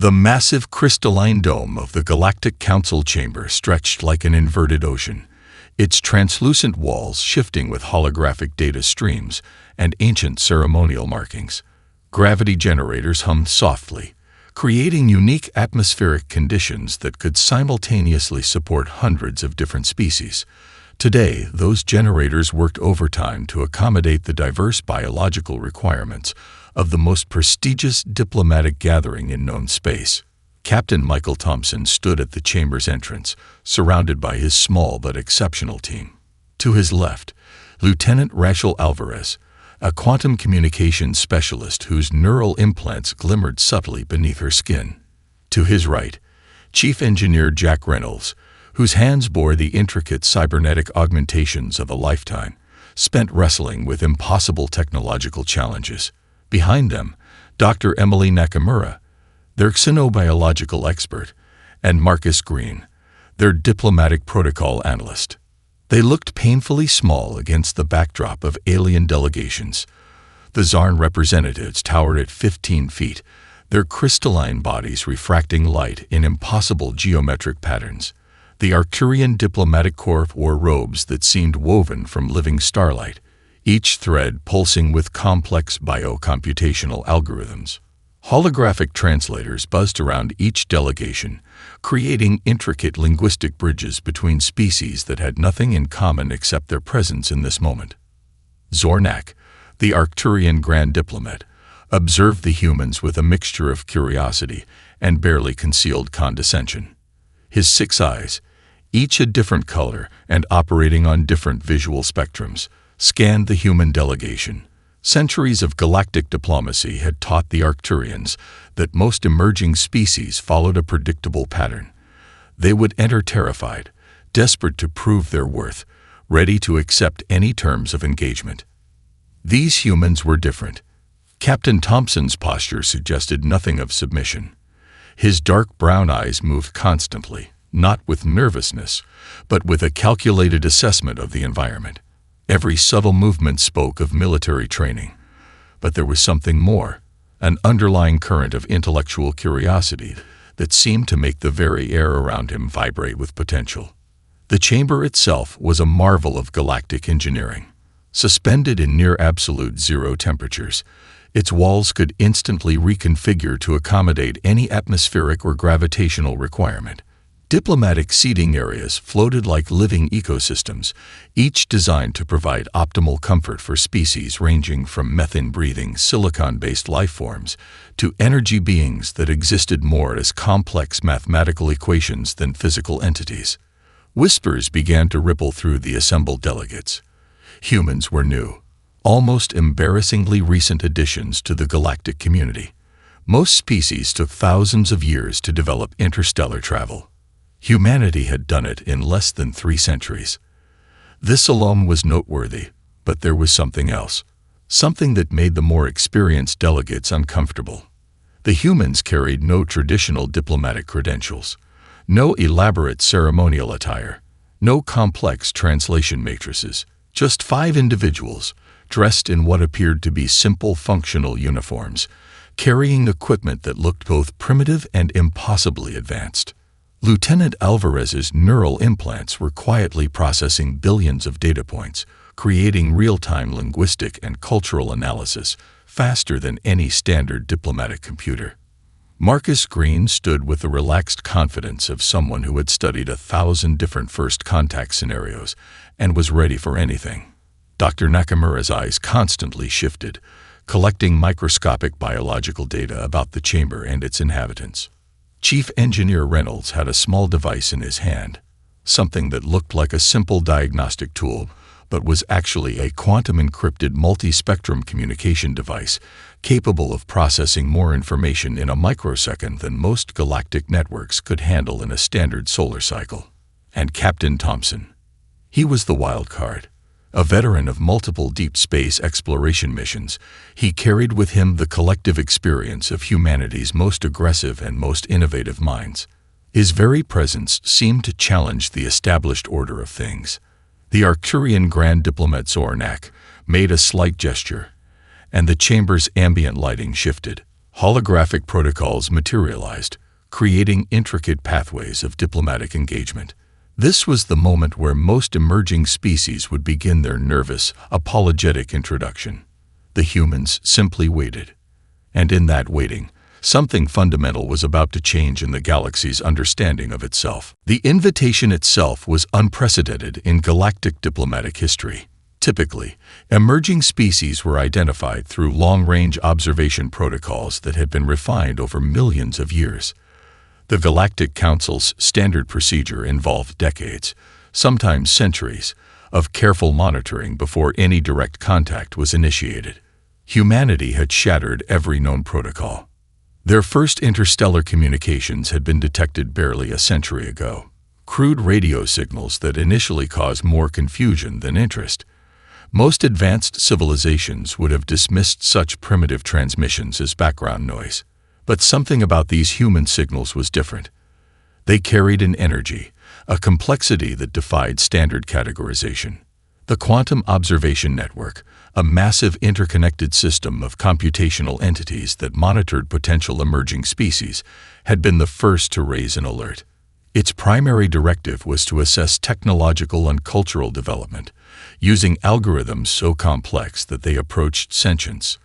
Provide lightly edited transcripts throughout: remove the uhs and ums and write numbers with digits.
The massive crystalline dome of the Galactic Council chamber stretched like an inverted ocean, its translucent walls shifting with holographic data streams and ancient ceremonial markings. Gravity generators hummed softly, creating unique atmospheric conditions that could simultaneously support hundreds of different species. Today, those generators worked overtime to accommodate the diverse biological requirements of the most prestigious diplomatic gathering in known space. Captain Michael Thompson stood at the chamber's entrance, surrounded by his small but exceptional team. To his left, Lieutenant Rachel Alvarez, a quantum communications specialist whose neural implants glimmered subtly beneath her skin. To his right, Chief Engineer Jack Reynolds, whose hands bore the intricate cybernetic augmentations of a lifetime, spent wrestling with impossible technological challenges. Behind them, Dr. Emily Nakamura, their xenobiological expert, and Marcus Green, their diplomatic protocol analyst. They looked painfully small against the backdrop of alien delegations. The Zarn representatives towered at 15 feet, their crystalline bodies refracting light in impossible geometric patterns. The Arcturian diplomatic corps wore robes that seemed woven from living starlight, each thread pulsing with complex biocomputational algorithms. Holographic translators buzzed around each delegation, creating intricate linguistic bridges between species that had nothing in common except their presence in this moment. Zornak, the Arcturian Grand Diplomat, observed the humans with a mixture of curiosity and barely concealed condescension. His 6 eyes, each a different color and operating on different visual spectrums, scanned the human delegation. Centuries of galactic diplomacy had taught the Arcturians that most emerging species followed a predictable pattern. They would enter terrified, desperate to prove their worth, ready to accept any terms of engagement. These humans were different. Captain Thompson's posture suggested nothing of submission. His dark brown eyes moved constantly, not with nervousness, but with a calculated assessment of the environment. Every subtle movement spoke of military training, but there was something more, an underlying current of intellectual curiosity that seemed to make the very air around him vibrate with potential. The chamber itself was a marvel of galactic engineering. Suspended in near absolute zero temperatures, its walls could instantly reconfigure to accommodate any atmospheric or gravitational requirement. Diplomatic seating areas floated like living ecosystems, each designed to provide optimal comfort for species ranging from methane-breathing, silicon-based life forms to energy beings that existed more as complex mathematical equations than physical entities. Whispers began to ripple through the assembled delegates. Humans were new, almost embarrassingly recent additions to the galactic community. Most species took thousands of years to develop interstellar travel. Humanity had done it in less than 3 centuries. This alone was noteworthy, but there was something else, something that made the more experienced delegates uncomfortable. The humans carried no traditional diplomatic credentials, no elaborate ceremonial attire, no complex translation matrices, just 5 individuals, dressed in what appeared to be simple functional uniforms, carrying equipment that looked both primitive and impossibly advanced. Lieutenant Alvarez's neural implants were quietly processing billions of data points, creating real-time linguistic and cultural analysis faster than any standard diplomatic computer. Marcus Green stood with the relaxed confidence of someone who had studied 1,000 different first contact scenarios and was ready for anything. Dr. Nakamura's eyes constantly shifted, collecting microscopic biological data about the chamber and its inhabitants. Chief Engineer Reynolds had a small device in his hand, something that looked like a simple diagnostic tool, but was actually a quantum-encrypted multi-spectrum communication device capable of processing more information in a microsecond than most galactic networks could handle in a standard solar cycle. And Captain Thompson. He was the wild card. A veteran of multiple deep space exploration missions, he carried with him the collective experience of humanity's most aggressive and most innovative minds. His very presence seemed to challenge the established order of things. The Arcturian Grand Diplomat Zornak made a slight gesture, and the chamber's ambient lighting shifted. Holographic protocols materialized, creating intricate pathways of diplomatic engagement. This was the moment where most emerging species would begin their nervous, apologetic introduction. The humans simply waited. And in that waiting, something fundamental was about to change in the galaxy's understanding of itself. The invitation itself was unprecedented in galactic diplomatic history. Typically, emerging species were identified through long-range observation protocols that had been refined over millions of years. The Galactic Council's standard procedure involved decades, sometimes centuries, of careful monitoring before any direct contact was initiated. Humanity had shattered every known protocol. Their first interstellar communications had been detected barely a century ago. Crude radio signals that initially caused more confusion than interest. Most advanced civilizations would have dismissed such primitive transmissions as background noise. But something about these human signals was different. They carried an energy, a complexity that defied standard categorization. The Quantum Observation Network, a massive interconnected system of computational entities that monitored potential emerging species, had been the first to raise an alert. Its primary directive was to assess technological and cultural development, using algorithms so complex that they approached sentience.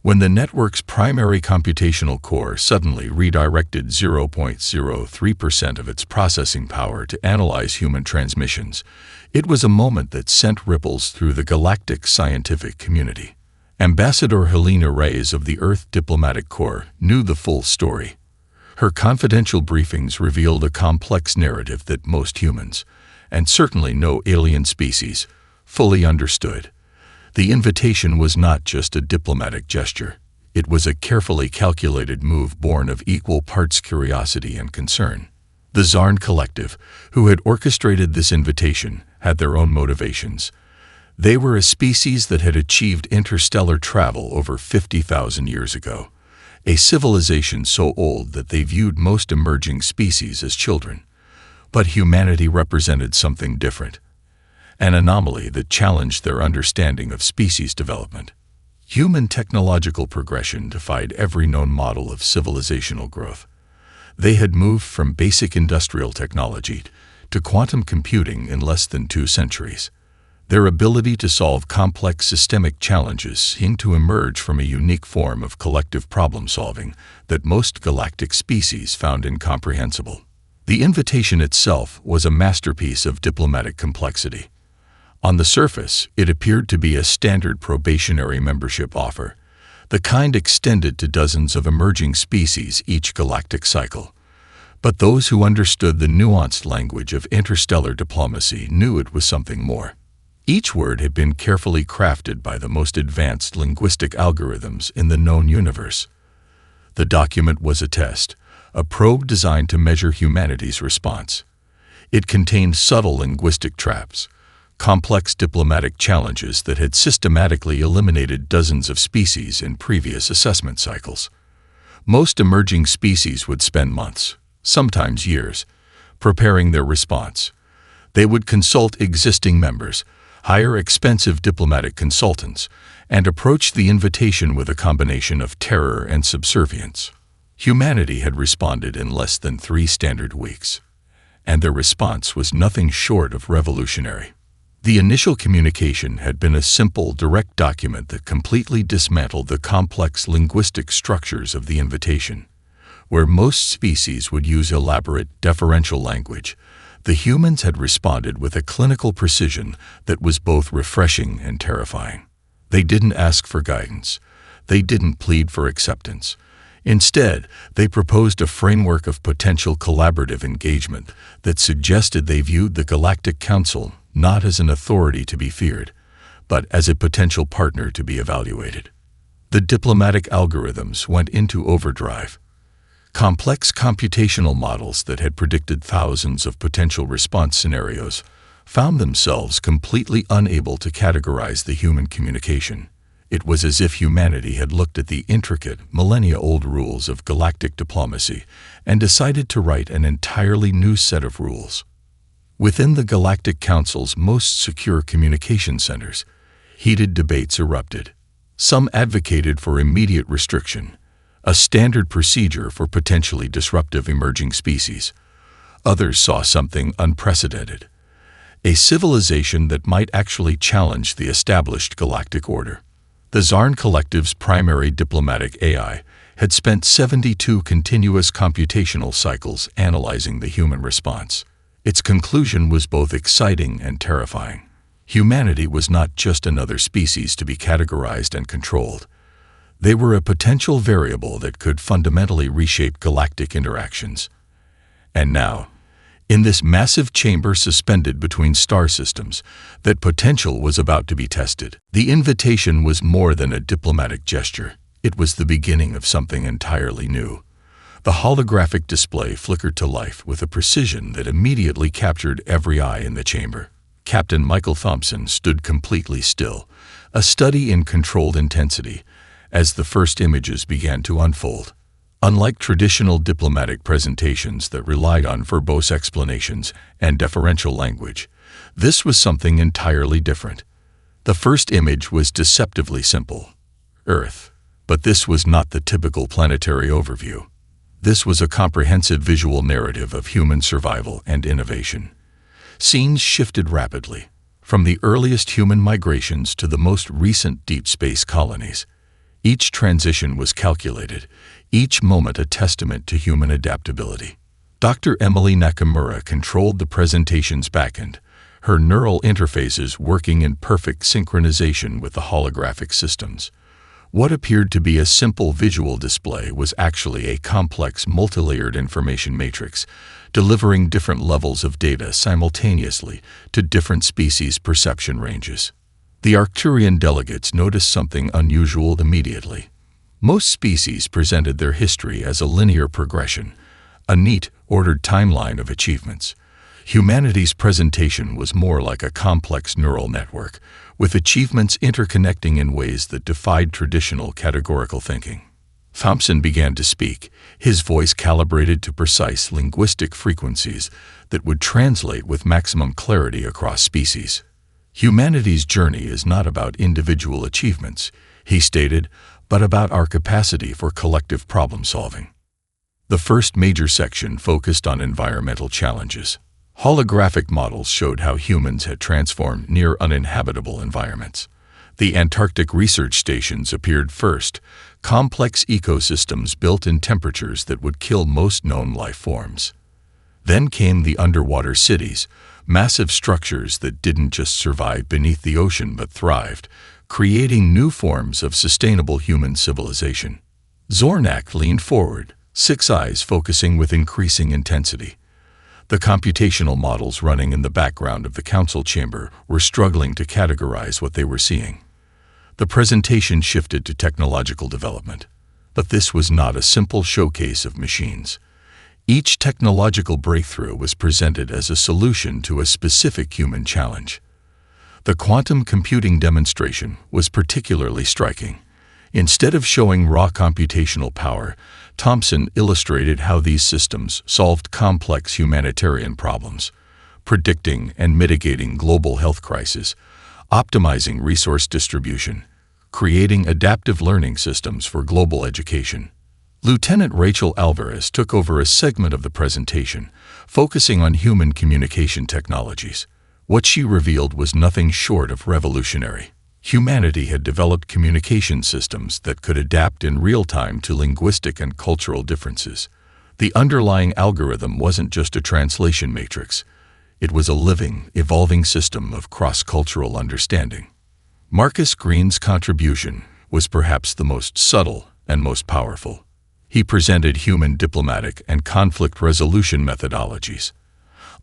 When the network's primary computational core suddenly redirected 0.03% of its processing power to analyze human transmissions, it was a moment that sent ripples through the galactic scientific community. Ambassador Helena Reyes of the Earth Diplomatic Corps knew the full story. Her confidential briefings revealed a complex narrative that most humans, and certainly no alien species, fully understood. The invitation was not just a diplomatic gesture. It was a carefully calculated move born of equal parts curiosity and concern. The Zarn Collective, who had orchestrated this invitation, had their own motivations. They were a species that had achieved interstellar travel over 50,000 years ago, a civilization so old that they viewed most emerging species as children. But humanity represented something different. An anomaly that challenged their understanding of species development. Human technological progression defied every known model of civilizational growth. They had moved from basic industrial technology to quantum computing in less than 2 centuries. Their ability to solve complex systemic challenges seemed to emerge from a unique form of collective problem-solving that most galactic species found incomprehensible. The invitation itself was a masterpiece of diplomatic complexity. On the surface, it appeared to be a standard probationary membership offer, the kind extended to dozens of emerging species each galactic cycle. But those who understood the nuanced language of interstellar diplomacy knew it was something more. Each word had been carefully crafted by the most advanced linguistic algorithms in the known universe. The document was a test, a probe designed to measure humanity's response. It contained subtle linguistic traps, complex diplomatic challenges that had systematically eliminated dozens of species in previous assessment cycles. Most emerging species would spend months, sometimes years, preparing their response. They would consult existing members, hire expensive diplomatic consultants, and approach the invitation with a combination of terror and subservience. Humanity had responded in less than 3 standard weeks, and their response was nothing short of revolutionary. The initial communication had been a simple, direct document that completely dismantled the complex linguistic structures of the invitation. Where most species would use elaborate, deferential language, the humans had responded with a clinical precision that was both refreshing and terrifying. They didn't ask for guidance. They didn't plead for acceptance. Instead, they proposed a framework of potential collaborative engagement that suggested they viewed the Galactic Council not as an authority to be feared, but as a potential partner to be evaluated. The diplomatic algorithms went into overdrive. Complex computational models that had predicted thousands of potential response scenarios found themselves completely unable to categorize the human communication. It was as if humanity had looked at the intricate, millennia-old rules of galactic diplomacy and decided to write an entirely new set of rules. Within the Galactic Council's most secure communication centers, heated debates erupted. Some advocated for immediate restriction. a standard procedure for potentially disruptive emerging species. Others saw something unprecedented, a civilization that might actually challenge the established galactic order. The Zarn Collective's primary diplomatic AI had spent 72 continuous computational cycles analyzing the human response. Its conclusion was both exciting and terrifying. Humanity was not just another species to be categorized and controlled. They were a potential variable that could fundamentally reshape galactic interactions. And now, in this massive chamber suspended between star systems, that potential was about to be tested. The invitation was more than a diplomatic gesture. It was the beginning of something entirely new. The holographic display flickered to life with a precision that immediately captured every eye in the chamber. Captain Michael Thompson stood completely still, a study in controlled intensity, as the first images began to unfold. Unlike traditional diplomatic presentations that relied on verbose explanations and deferential language, this was something entirely different. The first image was deceptively simple: Earth. But this was not the typical planetary overview. This was a comprehensive visual narrative of human survival and innovation. Scenes shifted rapidly, from the earliest human migrations to the most recent deep space colonies. Each transition was calculated, each moment a testament to human adaptability. Dr. Emily Nakamura controlled the presentation's backend, her neural interfaces working in perfect synchronization with the holographic systems. What appeared to be a simple visual display was actually a complex, multilayered information matrix, delivering different levels of data simultaneously to different species' perception ranges. The Arcturian delegates noticed something unusual immediately. Most species presented their history as a linear progression, a neat, ordered timeline of achievements. Humanity's presentation was more like a complex neural network, with achievements interconnecting in ways that defied traditional categorical thinking. Thompson began to speak, his voice calibrated to precise linguistic frequencies that would translate with maximum clarity across species. Humanity's journey is not about individual achievements, he stated, but about our capacity for collective problem-solving. The first major section focused on environmental challenges. Holographic models showed how humans had transformed near uninhabitable environments. The Antarctic research stations appeared first, complex ecosystems built in temperatures that would kill most known life forms. Then came the underwater cities, massive structures that didn't just survive beneath the ocean but thrived, creating new forms of sustainable human civilization. Zornak leaned forward, six eyes focusing with increasing intensity. The computational models running in the background of the council chamber were struggling to categorize what they were seeing. The presentation shifted to technological development. But this was not a simple showcase of machines. Each technological breakthrough was presented as a solution to a specific human challenge. The quantum computing demonstration was particularly striking. Instead of showing raw computational power, Thompson illustrated how these systems solved complex humanitarian problems, predicting and mitigating global health crises, optimizing resource distribution, creating adaptive learning systems for global education. Lieutenant Rachel Alvarez took over a segment of the presentation, focusing on human communication technologies. What she revealed was nothing short of revolutionary. Humanity had developed communication systems that could adapt in real time to linguistic and cultural differences. The underlying algorithm wasn't just a translation matrix. It was a living, evolving system of cross-cultural understanding. Marcus Green's contribution was perhaps the most subtle and most powerful. He presented human diplomatic and conflict resolution methodologies.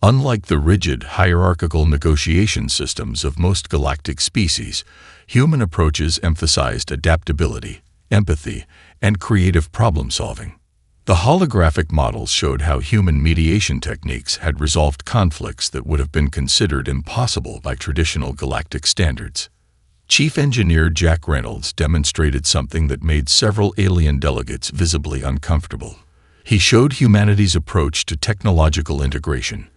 Unlike the rigid, hierarchical negotiation systems of most galactic species, human approaches emphasized adaptability, empathy, and creative problem-solving. The holographic models showed how human mediation techniques had resolved conflicts that would have been considered impossible by traditional galactic standards. Chief Engineer Jack Reynolds demonstrated something that made several alien delegates visibly uncomfortable. He showed humanity's approach to technological integration.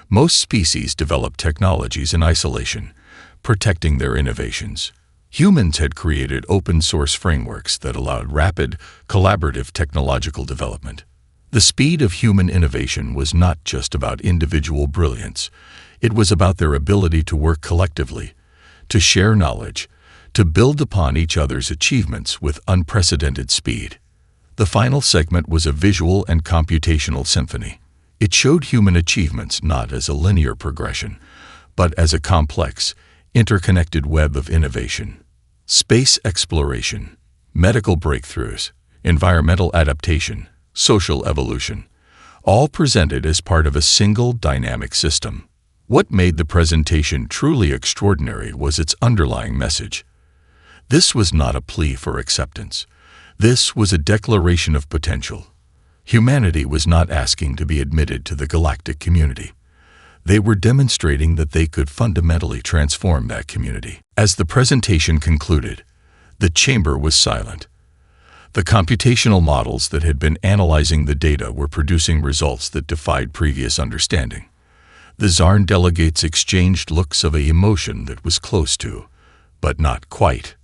Most species develop technologies in isolation, protecting their innovations. Humans had created open-source frameworks that allowed rapid, collaborative technological development. The speed of human innovation was not just about individual brilliance. It was about their ability to work collectively, to share knowledge, to build upon each other's achievements with unprecedented speed. The final segment was a visual and computational symphony. It showed human achievements not as a linear progression, but as a complex, interconnected web of innovation. Space exploration, medical breakthroughs, environmental adaptation, social evolution, all presented as part of a single dynamic system. What made the presentation truly extraordinary was its underlying message. This was not a plea for acceptance. This was a declaration of potential. Humanity was not asking to be admitted to the galactic community. They were demonstrating that they could fundamentally transform that community. As the presentation concluded, the chamber was silent. The computational models that had been analyzing the data were producing results that defied previous understanding. The Zarn delegates exchanged looks of an emotion that was close to, but not quite,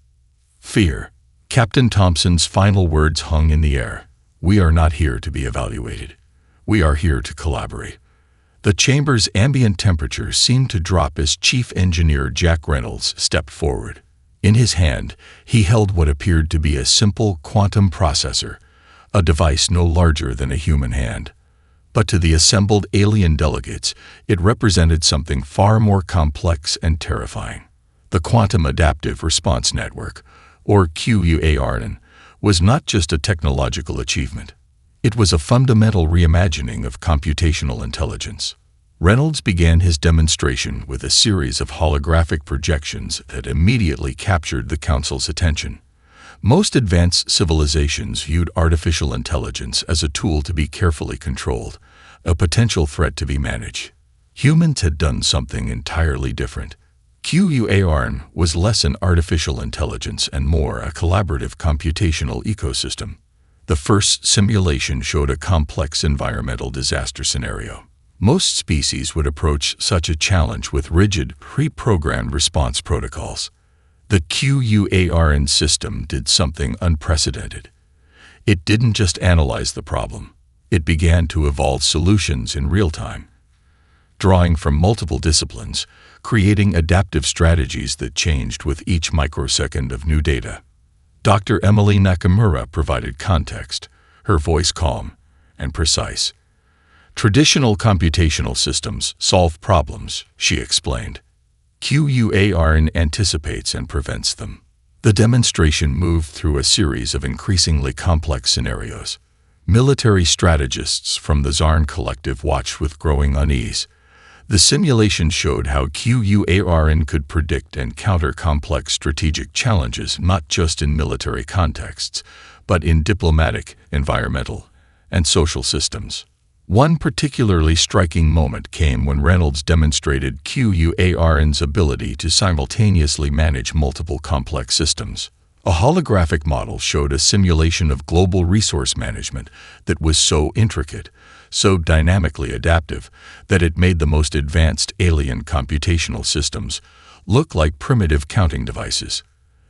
fear. Captain Thompson's final words hung in the air. "We are not here to be evaluated. We are here to collaborate." The chamber's ambient temperature seemed to drop as Chief Engineer Jack Reynolds stepped forward. In his hand, he held what appeared to be a simple quantum processor, a device no larger than a human hand. But to the assembled alien delegates, it represented something far more complex and terrifying. The Quantum Adaptive Response Network, or QUARN, was not just a technological achievement. It was a fundamental reimagining of computational intelligence. Reynolds began his demonstration with a series of holographic projections that immediately captured the Council's attention. Most advanced civilizations viewed artificial intelligence as a tool to be carefully controlled, a potential threat to be managed. Humans had done something entirely different. QUARN was less an artificial intelligence and more a collaborative computational ecosystem. The first simulation showed a complex environmental disaster scenario. Most species would approach such a challenge with rigid, pre-programmed response protocols. The QUARN system did something unprecedented. It didn't just analyze the problem. It began to evolve solutions in real time, drawing from multiple disciplines, creating adaptive strategies that changed with each microsecond of new data. Dr. Emily Nakamura provided context, her voice calm and precise. "Traditional computational systems solve problems," she explained. QUARN anticipates and prevents them. The demonstration moved through a series of increasingly complex scenarios. Military strategists from the Zarn Collective watched with growing unease. The simulation showed how QUARN could predict and counter complex strategic challenges not just in military contexts, but in diplomatic, environmental, and social systems. One particularly striking moment came when Reynolds demonstrated QUARN's ability to simultaneously manage multiple complex systems. A holographic model showed a simulation of global resource management that was so intricate, so dynamically adaptive, that it made the most advanced alien computational systems look like primitive counting devices.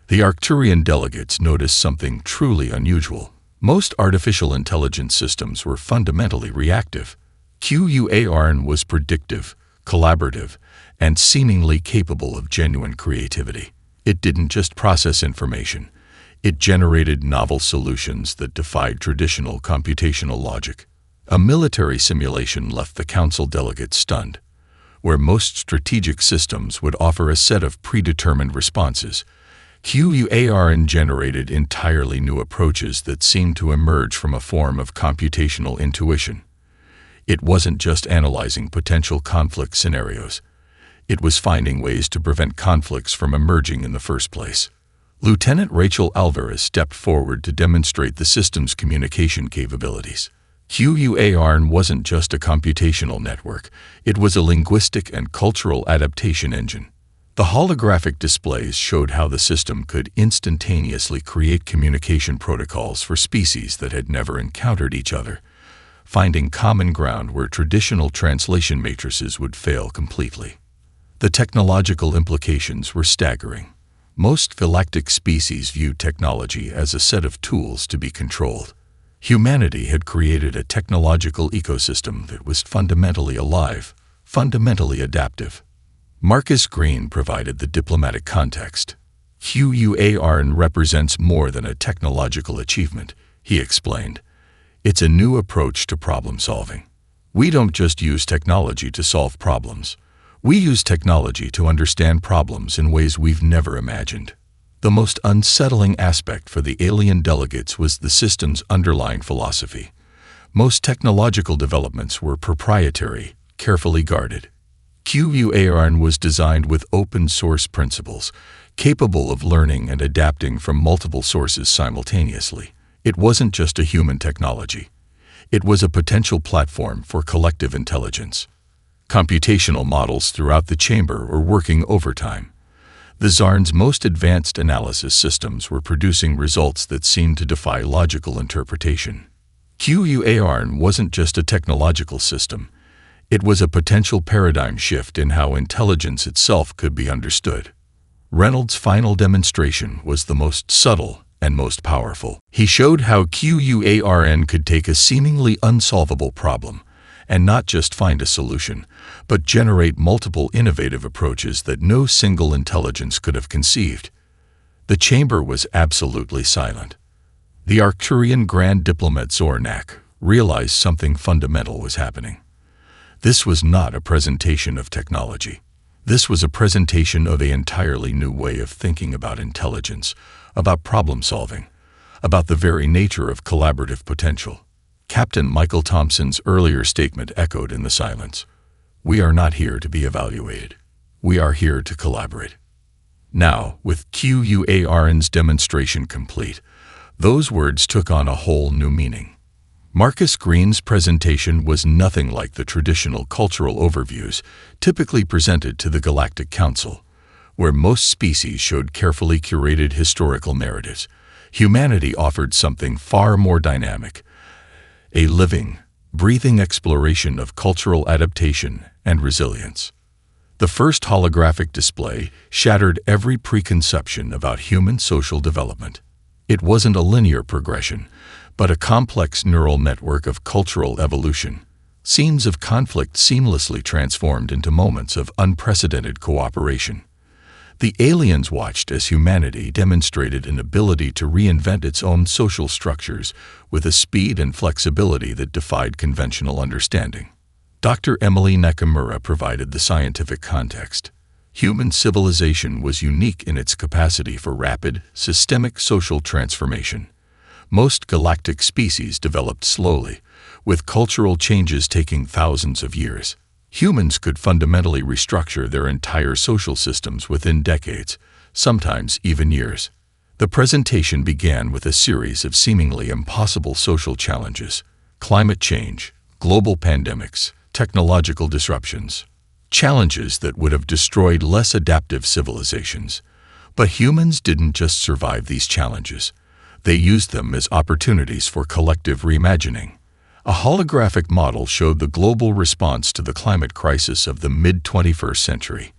The Arcturian delegates noticed something truly unusual. Most artificial intelligence systems were fundamentally reactive. QUARN was predictive, collaborative, and seemingly capable of genuine creativity. It didn't just process information. It generated novel solutions that defied traditional computational logic. A military simulation left the Council delegates stunned. Where most strategic systems would offer a set of predetermined responses, QUARN generated entirely new approaches that seemed to emerge from a form of computational intuition. It wasn't just analyzing potential conflict scenarios. It was finding ways to prevent conflicts from emerging in the first place. Lieutenant Rachel Alvarez stepped forward to demonstrate the system's communication capabilities. QUARN wasn't just a computational network, it was a linguistic and cultural adaptation engine. The holographic displays showed how the system could instantaneously create communication protocols for species that had never encountered each other, finding common ground where traditional translation matrices would fail completely. The technological implications were staggering. Most galactic species viewed technology as a set of tools to be controlled. Humanity had created a technological ecosystem that was fundamentally alive, fundamentally adaptive. Marcus Green provided the diplomatic context. HFY represents more than a technological achievement, he explained. It's a new approach to problem solving. We don't just use technology to solve problems. We use technology to understand problems in ways we've never imagined. The most unsettling aspect for the alien delegates was the system's underlying philosophy. Most technological developments were proprietary, carefully guarded. HFY was designed with open-source principles, capable of learning and adapting from multiple sources simultaneously. It wasn't just a human technology. It was a potential platform for collective intelligence. Computational models throughout the chamber were working overtime. The Zarn's most advanced analysis systems were producing results that seemed to defy logical interpretation. HFY wasn't just a technological system. It was a potential paradigm shift in how intelligence itself could be understood. Reynolds' final demonstration was the most subtle and most powerful. He showed how HFY could take a seemingly unsolvable problem and not just find a solution, but generate multiple innovative approaches that no single intelligence could have conceived. The chamber was absolutely silent. The Arcturian Grand Diplomat Zornak realized something fundamental was happening. This was not a presentation of technology. This was a presentation of an entirely new way of thinking about intelligence, about problem solving, about the very nature of collaborative potential. Captain Michael Thompson's earlier statement echoed in the silence. We are not here to be evaluated. We are here to collaborate. Now, with HFY's demonstration complete, those words took on a whole new meaning. Marcus Green's presentation was nothing like the traditional cultural overviews typically presented to the Galactic Council, where most species showed carefully curated historical narratives. Humanity offered something far more dynamic, a living, breathing exploration of cultural adaptation and resilience. The first holographic display shattered every preconception about human social development. It wasn't a linear progression, but a complex neural network of cultural evolution. Scenes of conflict seamlessly transformed into moments of unprecedented cooperation. The aliens watched as humanity demonstrated an ability to reinvent its own social structures with a speed and flexibility that defied conventional understanding. Dr. Emily Nakamura provided the scientific context. Human civilization was unique in its capacity for rapid, systemic social transformation. Most galactic species developed slowly, with cultural changes taking thousands of years. Humans could fundamentally restructure their entire social systems within decades, sometimes even years. The presentation began with a series of seemingly impossible social challenges: climate change, global pandemics, technological disruptions. Challenges that would have destroyed less adaptive civilizations. But humans didn't just survive these challenges. They used them as opportunities for collective reimagining. A holographic model showed the global response to the climate crisis of the mid-21st century.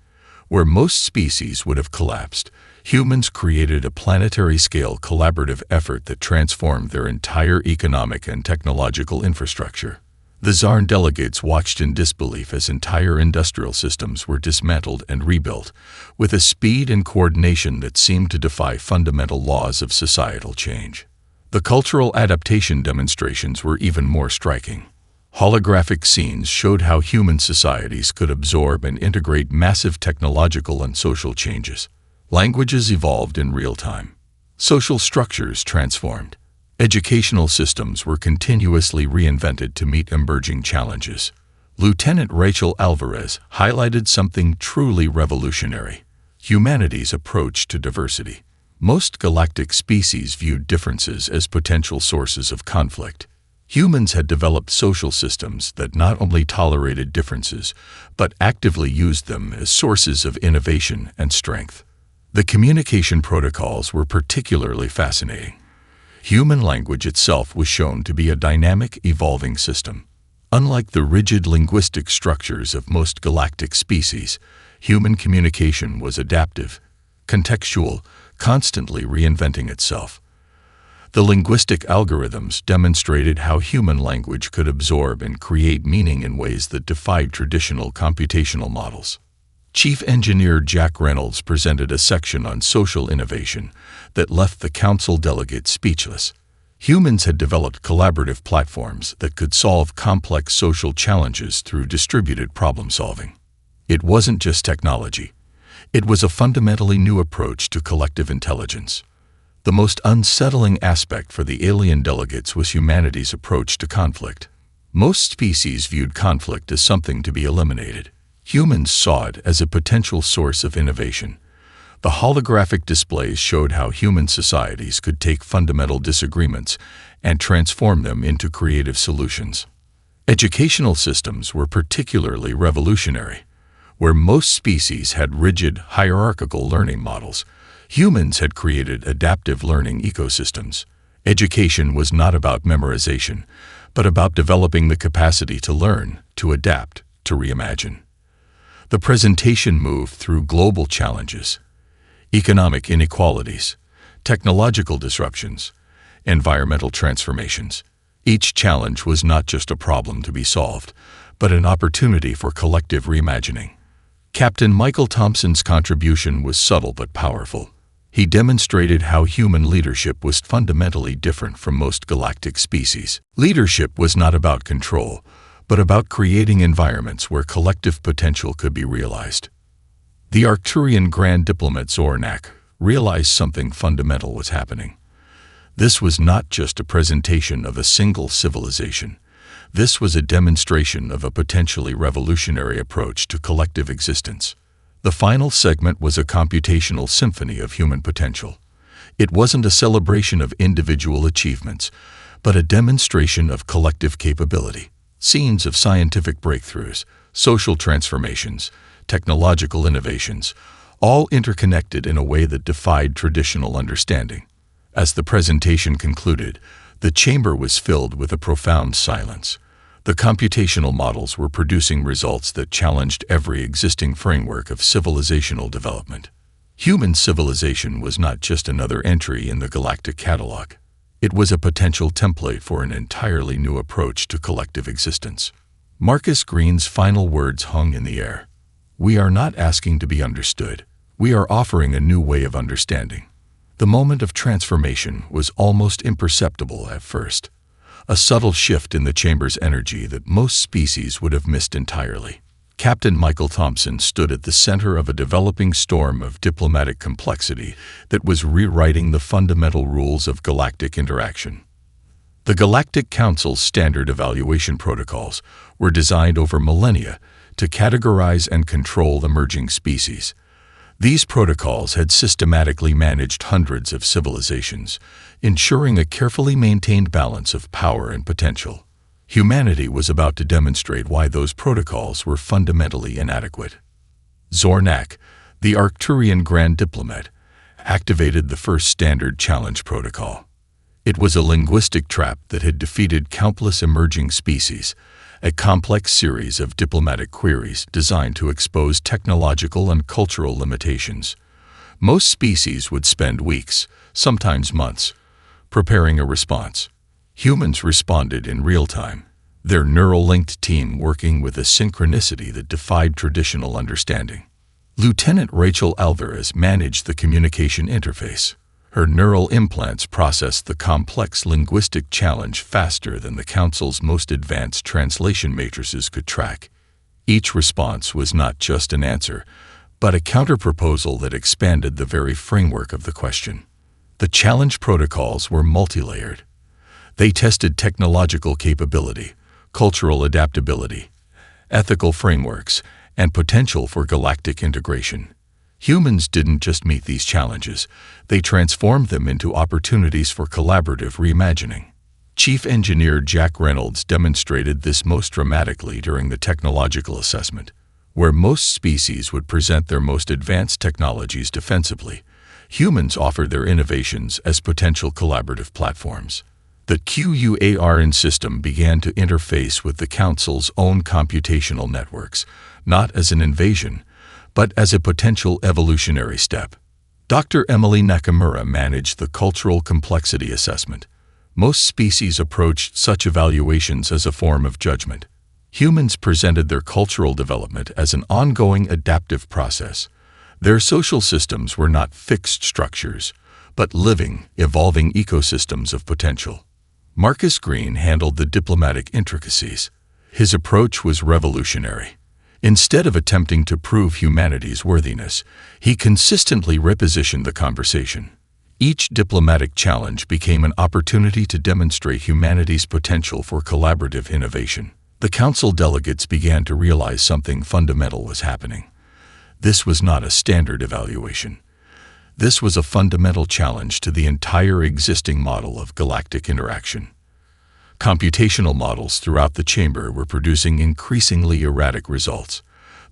Where most species would have collapsed, humans created a planetary-scale collaborative effort that transformed their entire economic and technological infrastructure. The Zarn delegates watched in disbelief as entire industrial systems were dismantled and rebuilt, with a speed and coordination that seemed to defy fundamental laws of societal change. The cultural adaptation demonstrations were even more striking. Holographic scenes showed how human societies could absorb and integrate massive technological and social changes. Languages evolved in real time. Social structures transformed. Educational systems were continuously reinvented to meet emerging challenges. Lieutenant Rachel Alvarez highlighted something truly revolutionary: humanity's approach to diversity. Most galactic species viewed differences as potential sources of conflict. Humans had developed social systems that not only tolerated differences, but actively used them as sources of innovation and strength. The communication protocols were particularly fascinating. Human language itself was shown to be a dynamic, evolving system. Unlike the rigid linguistic structures of most galactic species, human communication was adaptive. contextual, constantly reinventing itself. The linguistic algorithms demonstrated how human language could absorb and create meaning in ways that defied traditional computational models. Chief Engineer Jack Reynolds presented a section on social innovation that left the council delegates speechless. Humans had developed collaborative platforms that could solve complex social challenges through distributed problem-solving. It wasn't just technology. It was a fundamentally new approach to collective intelligence. The most unsettling aspect for the alien delegates was humanity's approach to conflict. Most species viewed conflict as something to be eliminated. Humans saw it as a potential source of innovation. The holographic displays showed how human societies could take fundamental disagreements and transform them into creative solutions. Educational systems were particularly revolutionary. Where most species had rigid, hierarchical learning models, humans had created adaptive learning ecosystems. Education was not about memorization, but about developing the capacity to learn, to adapt, to reimagine. The presentation moved through global challenges: economic inequalities, technological disruptions, environmental transformations. Each challenge was not just a problem to be solved, but an opportunity for collective reimagining. Captain Michael Thompson's contribution was subtle but powerful. He demonstrated how human leadership was fundamentally different from most galactic species. Leadership was not about control, but about creating environments where collective potential could be realized. The Arcturian Grand Diplomat Zornak realized something fundamental was happening. This was not just a presentation of a single civilization. This was a demonstration of a potentially revolutionary approach to collective existence. The final segment was a computational symphony of human potential. It wasn't a celebration of individual achievements, but a demonstration of collective capability. Scenes of scientific breakthroughs, social transformations, technological innovations, all interconnected in a way that defied traditional understanding. As the presentation concluded, the chamber was filled with a profound silence. The computational models were producing results that challenged every existing framework of civilizational development. Human civilization was not just another entry in the galactic catalog. It was a potential template for an entirely new approach to collective existence. Marcus Green's final words hung in the air. "We are not asking to be understood. We are offering a new way of understanding." The moment of transformation was almost imperceptible at first, a subtle shift in the chamber's energy that most species would have missed entirely. Captain Michael Thompson stood at the center of a developing storm of diplomatic complexity that was rewriting the fundamental rules of galactic interaction. The Galactic Council's standard evaluation protocols were designed over millennia to categorize and control emerging species. These protocols had systematically managed hundreds of civilizations, ensuring a carefully maintained balance of power and potential. Humanity was about to demonstrate why those protocols were fundamentally inadequate. Zornak, the Arcturian Grand Diplomat, activated the first standard challenge protocol. It was a linguistic trap that had defeated countless emerging species, a complex series of diplomatic queries designed to expose technological and cultural limitations. Most species would spend weeks, sometimes months, preparing a response. Humans responded in real time, their neural-linked team working with a synchronicity that defied traditional understanding. Lieutenant Rachel Alvarez managed the communication interface. Her neural implants processed the complex linguistic challenge faster than the Council's most advanced translation matrices could track. Each response was not just an answer, but a counterproposal that expanded the very framework of the question. The challenge protocols were multi-layered. They tested technological capability, cultural adaptability, ethical frameworks, and potential for galactic integration. Humans didn't just meet these challenges, they transformed them into opportunities for collaborative reimagining. Chief Engineer Jack Reynolds demonstrated this most dramatically during the technological assessment. Where most species would present their most advanced technologies defensively, humans offered their innovations as potential collaborative platforms. The QUARN system began to interface with the Council's own computational networks, not as an invasion, but as a potential evolutionary step. Dr. Emily Nakamura managed the cultural complexity assessment. Most species approached such evaluations as a form of judgment. Humans presented their cultural development as an ongoing adaptive process. Their social systems were not fixed structures, but living, evolving ecosystems of potential. Marcus Green handled the diplomatic intricacies. His approach was revolutionary. Instead of attempting to prove humanity's worthiness, he consistently repositioned the conversation. Each diplomatic challenge became an opportunity to demonstrate humanity's potential for collaborative innovation. The council delegates began to realize something fundamental was happening. This was not a standard evaluation. This was a fundamental challenge to the entire existing model of galactic interaction. Computational models throughout the chamber were producing increasingly erratic results.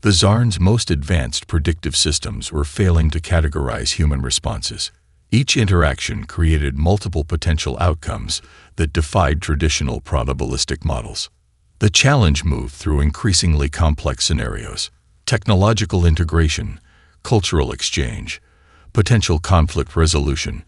The Zarn's most advanced predictive systems were failing to categorize human responses. Each interaction created multiple potential outcomes that defied traditional probabilistic models. The challenge moved through increasingly complex scenarios: technological integration, cultural exchange, potential conflict resolution.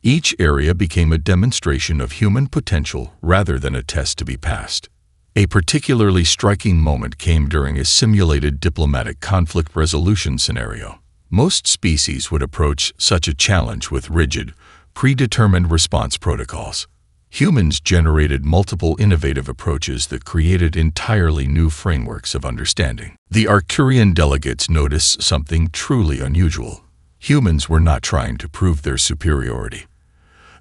Each area became a demonstration of human potential rather than a test to be passed. A particularly striking moment came during a simulated diplomatic conflict resolution scenario. Most species would approach such a challenge with rigid, predetermined response protocols. Humans generated multiple innovative approaches that created entirely new frameworks of understanding. The Arcturian delegates noticed something truly unusual. Humans were not trying to prove their superiority.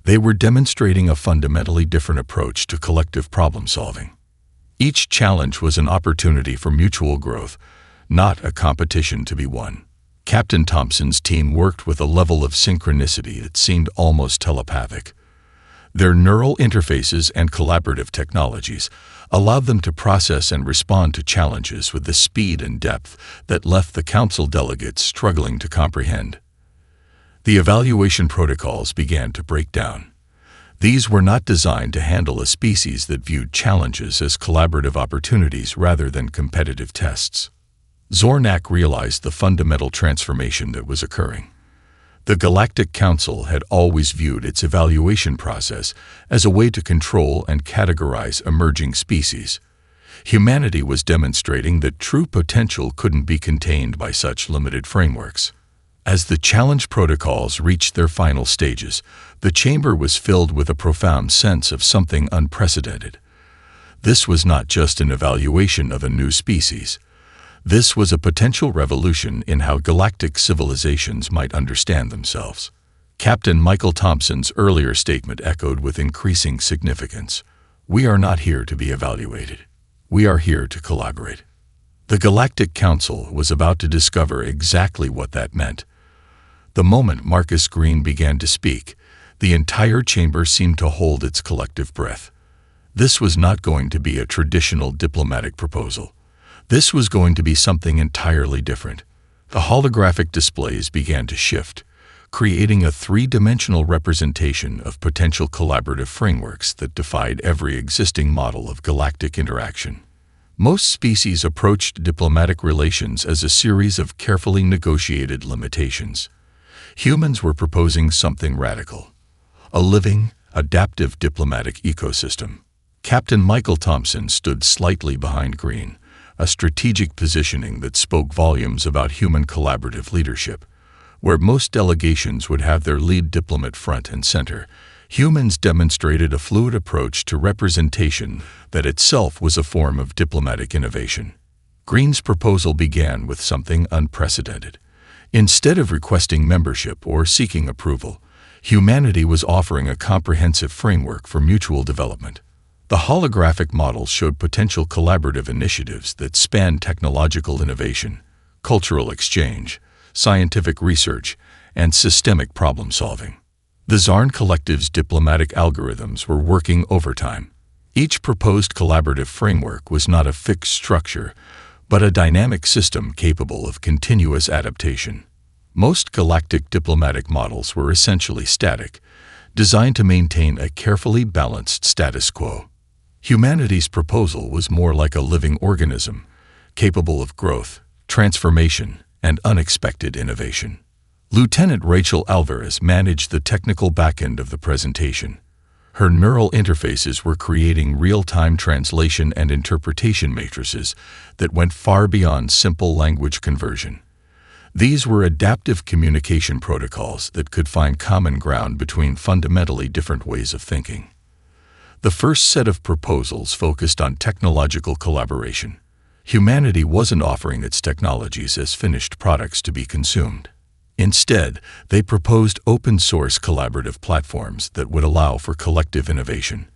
They were demonstrating a fundamentally different approach to collective problem-solving. Each challenge was an opportunity for mutual growth, not a competition to be won. Captain Thompson's team worked with a level of synchronicity that seemed almost telepathic. Their neural interfaces and collaborative technologies allowed them to process and respond to challenges with the speed and depth that left the council delegates struggling to comprehend. The evaluation protocols began to break down. These were not designed to handle a species that viewed challenges as collaborative opportunities rather than competitive tests. Zornak realized the fundamental transformation that was occurring. The Galactic Council had always viewed its evaluation process as a way to control and categorize emerging species. Humanity was demonstrating that true potential couldn't be contained by such limited frameworks. As the challenge protocols reached their final stages, the chamber was filled with a profound sense of something unprecedented. This was not just an evaluation of a new species. This was a potential revolution in how galactic civilizations might understand themselves. Captain Michael Thompson's earlier statement echoed with increasing significance. We are not here to be evaluated. We are here to collaborate. The Galactic Council was about to discover exactly what that meant. The moment Marcus Green began to speak, the entire chamber seemed to hold its collective breath. This was not going to be a traditional diplomatic proposal. This was going to be something entirely different. The holographic displays began to shift, creating a three-dimensional representation of potential collaborative frameworks that defied every existing model of galactic interaction. Most species approached diplomatic relations as a series of carefully negotiated limitations. Humans were proposing something radical: a living, adaptive diplomatic ecosystem. Captain Michael Thompson stood slightly behind Green, a strategic positioning that spoke volumes about human collaborative leadership. Where most delegations would have their lead diplomat front and center, humans demonstrated a fluid approach to representation that itself was a form of diplomatic innovation. Green's proposal began with something unprecedented. Instead of requesting membership or seeking approval, humanity was offering a comprehensive framework for mutual development. The holographic model showed potential collaborative initiatives that spanned technological innovation, cultural exchange, scientific research, and systemic problem-solving. The Zarn Collective's diplomatic algorithms were working overtime. Each proposed collaborative framework was not a fixed structure, but a dynamic system capable of continuous adaptation. Most galactic diplomatic models were essentially static, designed to maintain a carefully balanced status quo. Humanity's proposal was more like a living organism, capable of growth, transformation, and unexpected innovation. Lieutenant Rachel Alvarez managed the technical backend of the presentation. Her neural interfaces were creating real-time translation and interpretation matrices that went far beyond simple language conversion. These were adaptive communication protocols that could find common ground between fundamentally different ways of thinking. The first set of proposals focused on technological collaboration. Humanity wasn't offering its technologies as finished products to be consumed. Instead, they proposed open-source collaborative platforms that would allow for collective innovation.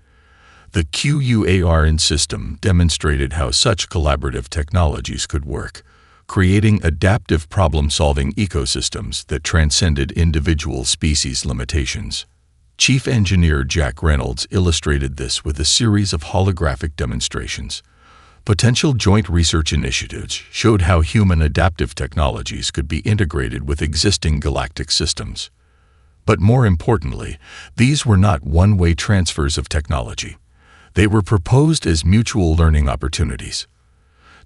The QUARN system demonstrated how such collaborative technologies could work, creating adaptive problem-solving ecosystems that transcended individual species limitations. Chief Engineer Jack Reynolds illustrated this with a series of holographic demonstrations. Potential joint research initiatives showed how human adaptive technologies could be integrated with existing galactic systems. But more importantly, these were not one-way transfers of technology. They were proposed as mutual learning opportunities.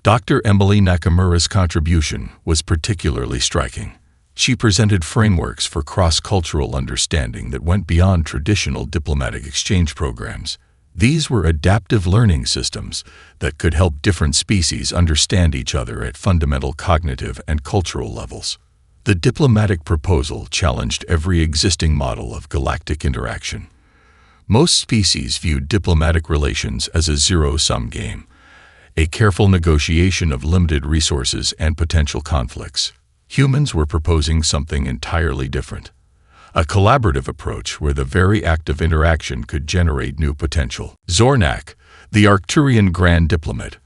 Dr. Emily Nakamura's contribution was particularly striking. She presented frameworks for cross-cultural understanding that went beyond traditional diplomatic exchange programs. These were adaptive learning systems that could help different species understand each other at fundamental cognitive and cultural levels. The diplomatic proposal challenged every existing model of galactic interaction. Most species viewed diplomatic relations as a zero-sum game, a careful negotiation of limited resources and potential conflicts. Humans were proposing something entirely different. A collaborative approach where the very act of interaction could generate new potential. Zornak, the Arcturian Grand Diplomat,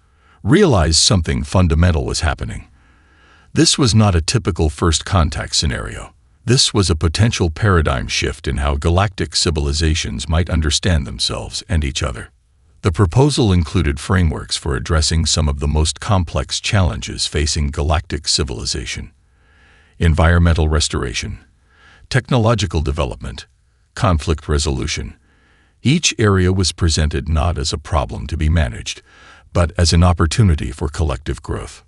realized something fundamental was happening. This was not a typical first contact scenario. This was a potential paradigm shift in how galactic civilizations might understand themselves and each other. The proposal included frameworks for addressing some of the most complex challenges facing galactic civilization: environmental restoration, technological development, conflict resolution. Each area was presented not as a problem to be managed, but as an opportunity for collective growth.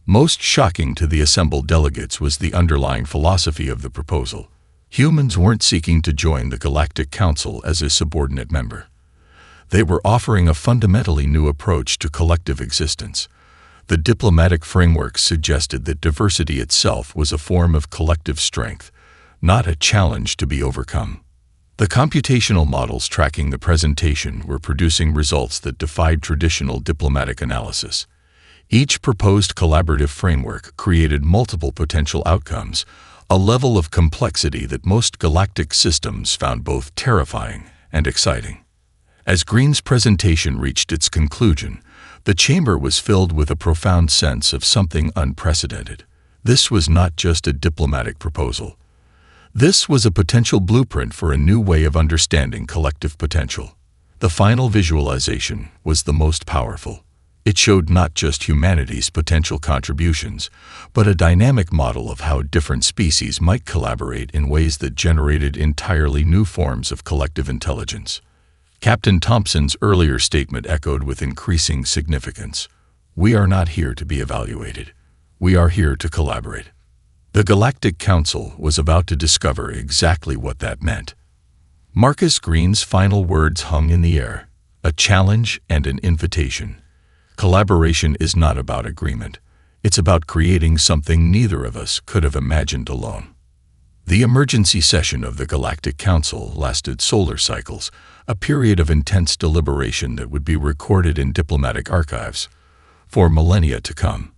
Most shocking to the assembled delegates was the underlying philosophy of the proposal. Humans weren't seeking to join the Galactic Council as a subordinate member. They were offering a fundamentally new approach to collective existence. The diplomatic framework suggested that diversity itself was a form of collective strength, not a challenge to be overcome. The computational models tracking the presentation were producing results that defied traditional diplomatic analysis. Each proposed collaborative framework created multiple potential outcomes, a level of complexity that most galactic systems found both terrifying and exciting. As Green's presentation reached its conclusion, the chamber was filled with a profound sense of something unprecedented. This was not just a diplomatic proposal. This was a potential blueprint for a new way of understanding collective potential. The final visualization was the most powerful. It showed not just humanity's potential contributions, but a dynamic model of how different species might collaborate in ways that generated entirely new forms of collective intelligence. Captain Thompson's earlier statement echoed with increasing significance. We are not here to be evaluated. We are here to collaborate. The Galactic Council was about to discover exactly what that meant. Marcus Green's final words hung in the air, a challenge and an invitation. Collaboration is not about agreement. It's about creating something neither of us could have imagined alone. The emergency session of the Galactic Council lasted solar cycles, a period of intense deliberation that would be recorded in diplomatic archives for millennia to come.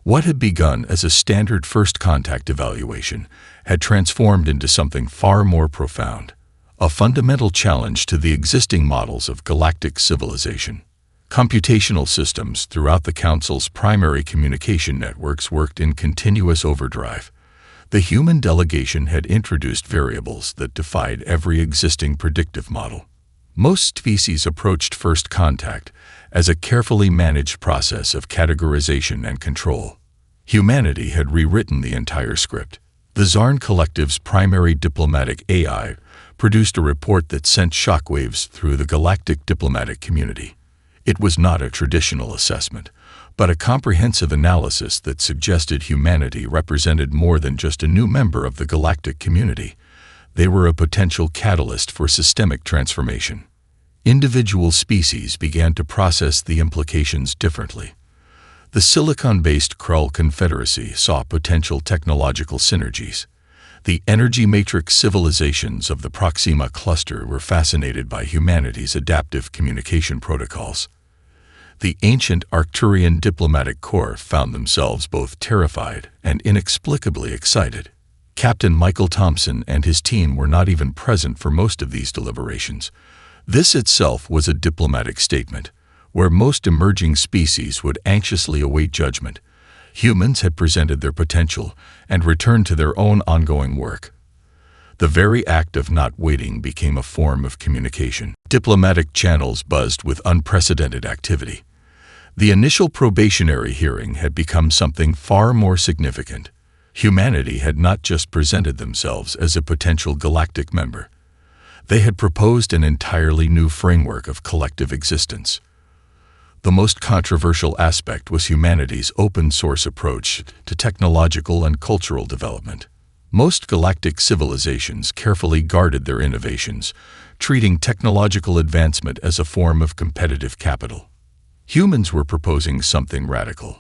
What had begun as a standard first contact evaluation had transformed into something far more profound, a fundamental challenge to the existing models of galactic civilization. Computational systems throughout the Council's primary communication networks worked in continuous overdrive. The human delegation had introduced variables that defied every existing predictive model. Most species approached first contact as a carefully managed process of categorization and control. Humanity had rewritten the entire script. The Zarn Collective's primary diplomatic AI produced a report that sent shockwaves through the galactic diplomatic community. It was not a traditional assessment, but a comprehensive analysis that suggested humanity represented more than just a new member of the galactic community. They were a potential catalyst for systemic transformation. Individual species began to process the implications differently. The silicon-based Krull Confederacy saw potential technological synergies. The energy matrix civilizations of the Proxima cluster were fascinated by humanity's adaptive communication protocols. The ancient Arcturian diplomatic corps found themselves both terrified and inexplicably excited. Captain Michael Thompson and his team were not even present for most of these deliberations. This itself was a diplomatic statement, where most emerging species would anxiously await judgment. Humans had presented their potential and returned to their own ongoing work. The very act of not waiting became a form of communication. Diplomatic channels buzzed with unprecedented activity. The initial probationary hearing had become something far more significant. Humanity had not just presented themselves as a potential galactic member. They had proposed an entirely new framework of collective existence. The most controversial aspect was humanity's open-source approach to technological and cultural development. Most galactic civilizations carefully guarded their innovations, treating technological advancement as a form of competitive capital. Humans were proposing something radical,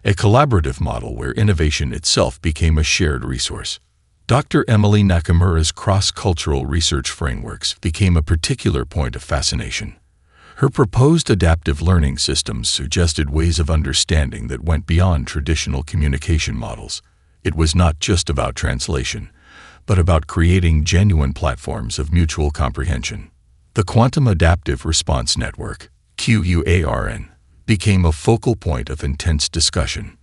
a collaborative model where innovation itself became a shared resource. Dr. Emily Nakamura's cross-cultural research frameworks became a particular point of fascination. Her proposed adaptive learning systems suggested ways of understanding that went beyond traditional communication models. It was not just about translation, but about creating genuine platforms of mutual comprehension. The Quantum Adaptive Response Network, QUARN, became a focal point of intense discussion.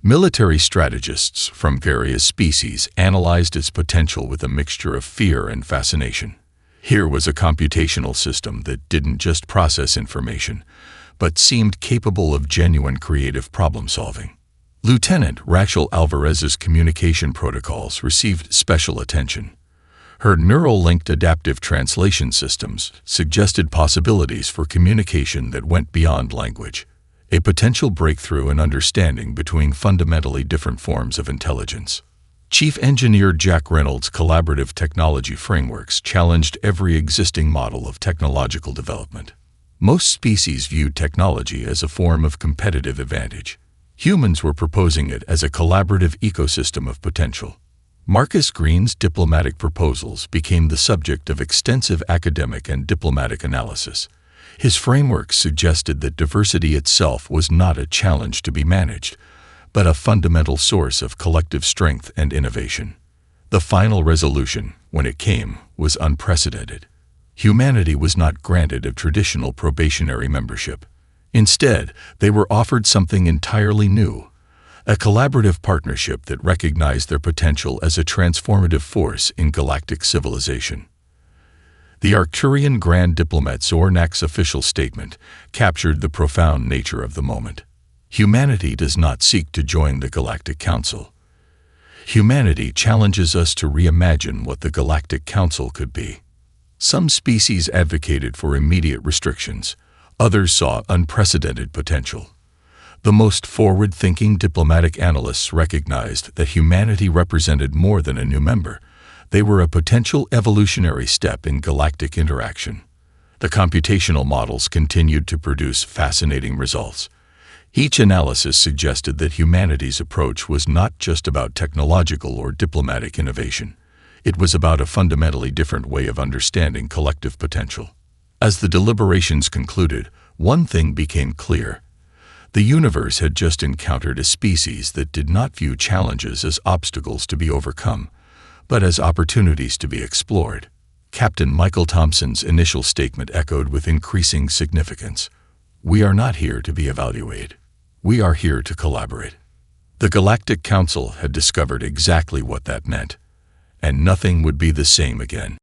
Military strategists from various species analyzed its potential with a mixture of fear and fascination. Here was a computational system that didn't just process information, but seemed capable of genuine creative problem-solving. Lieutenant Rachel Alvarez's communication protocols received special attention. Her neural-linked adaptive translation systems suggested possibilities for communication that went beyond language, a potential breakthrough in understanding between fundamentally different forms of intelligence. Chief Engineer Jack Reynolds' collaborative technology frameworks challenged every existing model of technological development. Most species viewed technology as a form of competitive advantage. Humans were proposing it as a collaborative ecosystem of potential. Marcus Green's diplomatic proposals became the subject of extensive academic and diplomatic analysis. His framework suggested that diversity itself was not a challenge to be managed, but a fundamental source of collective strength and innovation. The final resolution, when it came, was unprecedented. Humanity was not granted a traditional probationary membership. Instead, they were offered something entirely new, a collaborative partnership that recognized their potential as a transformative force in galactic civilization. The Arcturian Grand Diplomat Zornak's official statement captured the profound nature of the moment. Humanity does not seek to join the Galactic Council. Humanity challenges us to reimagine what the Galactic Council could be. Some species advocated for immediate restrictions. Others saw unprecedented potential. The most forward-thinking diplomatic analysts recognized that humanity represented more than a new member. They were a potential evolutionary step in galactic interaction. The computational models continued to produce fascinating results. Each analysis suggested that humanity's approach was not just about technological or diplomatic innovation. It was about a fundamentally different way of understanding collective potential. As the deliberations concluded, one thing became clear. The universe had just encountered a species that did not view challenges as obstacles to be overcome, but as opportunities to be explored. Captain Michael Thompson's initial statement echoed with increasing significance. We are not here to be evaluated. We are here to collaborate. The Galactic Council had discovered exactly what that meant, and nothing would be the same again.